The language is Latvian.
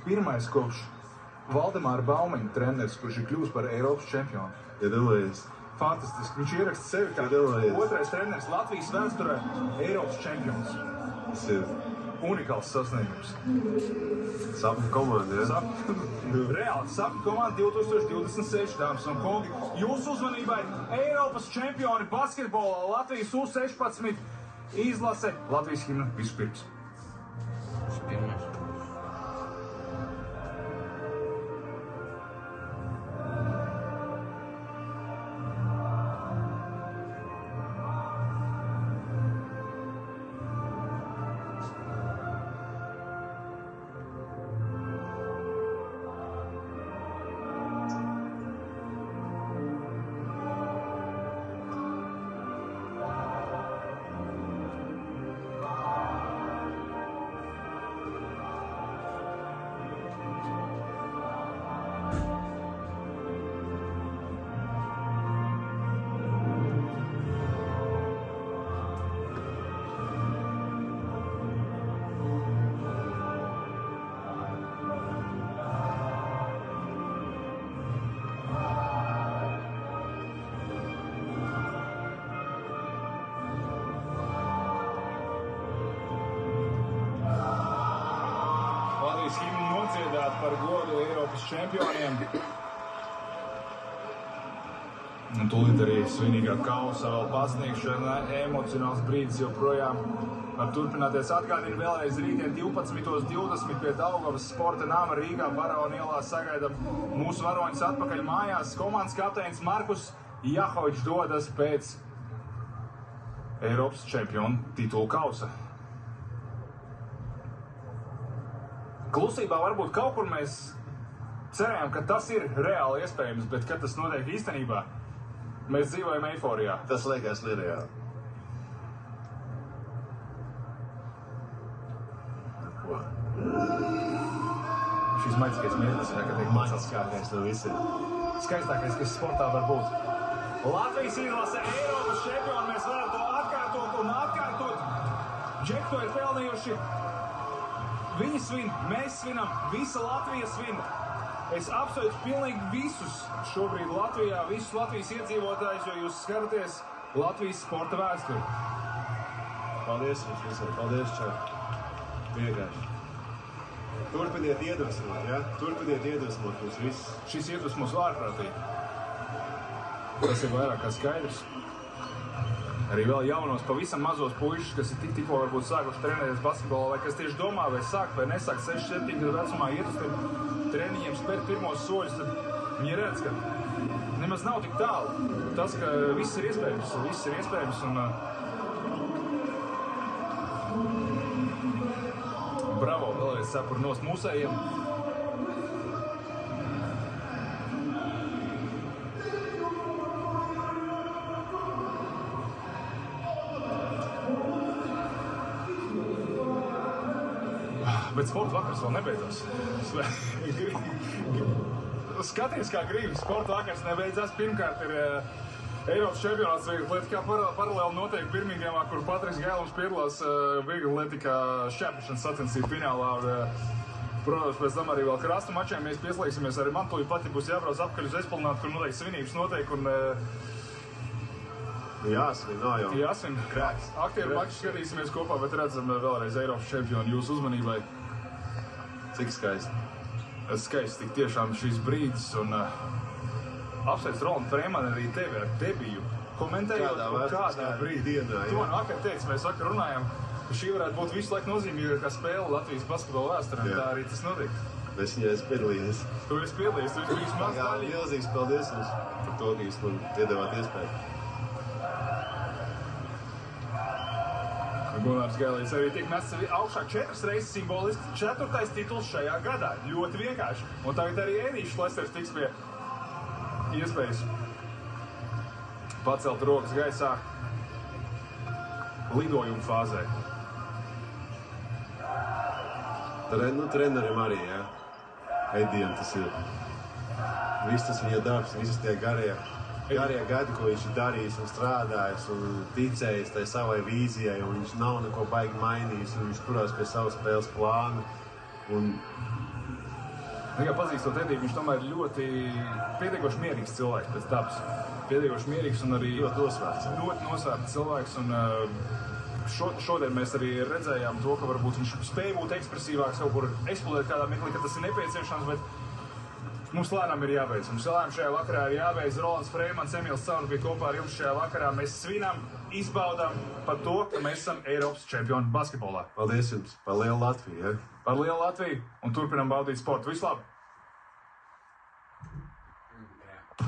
pirmais kopš Valdemāra Baumiņa treneris, kurš ir kļuvis par Eiropas čempionu. Iedomājies. Fantastiski. Viņš ieraksta sevi kā otrais treneris Latvijas vēsturē Eiropas čempions. Tas ir unikāls sasniegums. Sapņu komanda, ja? Reāli sapņu komanda 2026, dāmas un kungi. Jūsu uzmanībai Eiropas čempioni basketbolā Latvijas U16 izlase Latvijas himna vispirms. Pirmais. Latvijas himnu nodziedāt par godu Eiropas čempioniem. Un tūlīt arī svinīgā kausa vēl pasniegšana, emocionāls brīdis joprojām var turpināties. Atgādinu vēlreiz rītdien 12:20 pie Daugavas sporta nama Rīgā Barona ielā sagaidām mūsu varoņus atpakaļ mājās. Komandas kapteinis Markus Jahovičs dodas pēc Eiropas čempionu titulu kausa. Klusībā varbūt kaut kur mēs cerējām, ka tas ir reāli iespējams, bet kad tas notiek īstenībā, mēs dzīvojam eiforijā. Tas liekas nereāli. Ko? Šis maģiskais mirklis, kad tiek Maģiskākais no visiem. skaistākais, kas sportā var būt. Latvijas izlase Eiropas čempioni, mēs varam to atkārtot un atkārtot. Džeki to ir pelnījuši. Viņi svin, mēs svinam, visa Latvija svin. Es apsveicu pilnīgi visus šobrīd Latvijā, visus Latvijas iedzīvotājus, jo jūs skaraties Latvijas sporta vēsturi. Paldies jums visiem. Paldies, Čak. Vienkārši. Turpiniet iedvesmot, ja? Turpiniet iedvesmot mūs visus. Šis iedvesmos ārprātīgi. Tas ir vairāk kā skaidrs. Arī vēl jaunos, pavisam mazos puišus, kas ir tikko varbūt sākuši trenēties basketbolā, vai kas tieši domā, vai sāk vai nesāk 6-7 gadu vecumā iet uz tiem treniņiem, spērt pirmos soļus, tad viņi redz, ka nemaz nav tik tālu. Tas, ka viss ir iespējams, un bravo, vēlreiz sapur nost mūsējiem. Bet sporta vakars vēl nebeidzās. Skaties, kā gribi. Sporta vakars nebeidzās. Pirmkārt ir Eiropas čempionāts vieglatlētikā paralēli notiek Birmingemā, kur Patriks Gēlums piedalās vieglatlētikā šķēpšanas sacensību finālā. Protams, pēc tam arī vēl krasta mačiem mēs pieslēgsimies. Arī man tūlīt pati būs jābrauc apkaļ uz Esplanādu, kur noteikti svinības notiek. Un, Jāsvin, nav jau. Jāsvin. Krēks. Aktieru maču skatīsimies kopā, bet redzam vēlreiz Eiropas čempionu jūsu uzmanībai. Cik skaisti. Skaisti tik tiešām šīs brīdis, un apsveic Rolandu Freimanu arī tevi ar debiju. Komentējot, kādā brīdī. Tu man vakar teici, mēs vakar runājām, ka šī varētu būt visu laiku nozīmīgākā spēle Latvijas basketbola vēsturē, un tā arī tas notiek. Es viņai esmu piedalījies. Tu esi piedalījies, tu esi bijis maz daļīgi. Milzīgs paldies jums par to, ka jūs man iedevāt iespēju. Gunārs Gailīts arī tiek mests augšā 4 reizes simboliski 4. tituls šajā gadā. Ļoti vienkārši. Un tagad arī Ēdīšs Lesters tiks pie iespējas pacelt rokas gaisā lidojuma fāzē. Trenerim arī, ja? Edijam tas ir. Viss tas viņa darbs, visas tie garie gadi, ko viņš ir darījis un strādājis un ticējis tai savai vīzijai, un viņš nav neko baigi mainījis, un viņš turās pie savas spēles plāna. Un Kā pazīstot Ediju, viņš tomēr ir ļoti pietiekoši mierīgs cilvēks pēc dabas. Pietiekoši mierīgs un arī Ļoti nosvērts. Ļoti nosvērts cilvēks. Un, šodien mēs arī redzējām to, ka varbūt viņš spēja būt ekspresīvāks, kaut kur eksplodēt kādā mirklī, ka tas ir nepieciešams, bet mums lēnām ir jābeidz. Mums lēnām šajā vakarā ir jābeidz. Rolands Freimans, Emīls Caurs bija kopā ar jums šajā vakarā. Mēs svinam, izbaudām par to, ka mēs esam Eiropas čempioni basketbolā. Paldies jums par lielu Latviju. Ja? Par lielu Latviju un turpinam baudīt sportu. Vislabāk!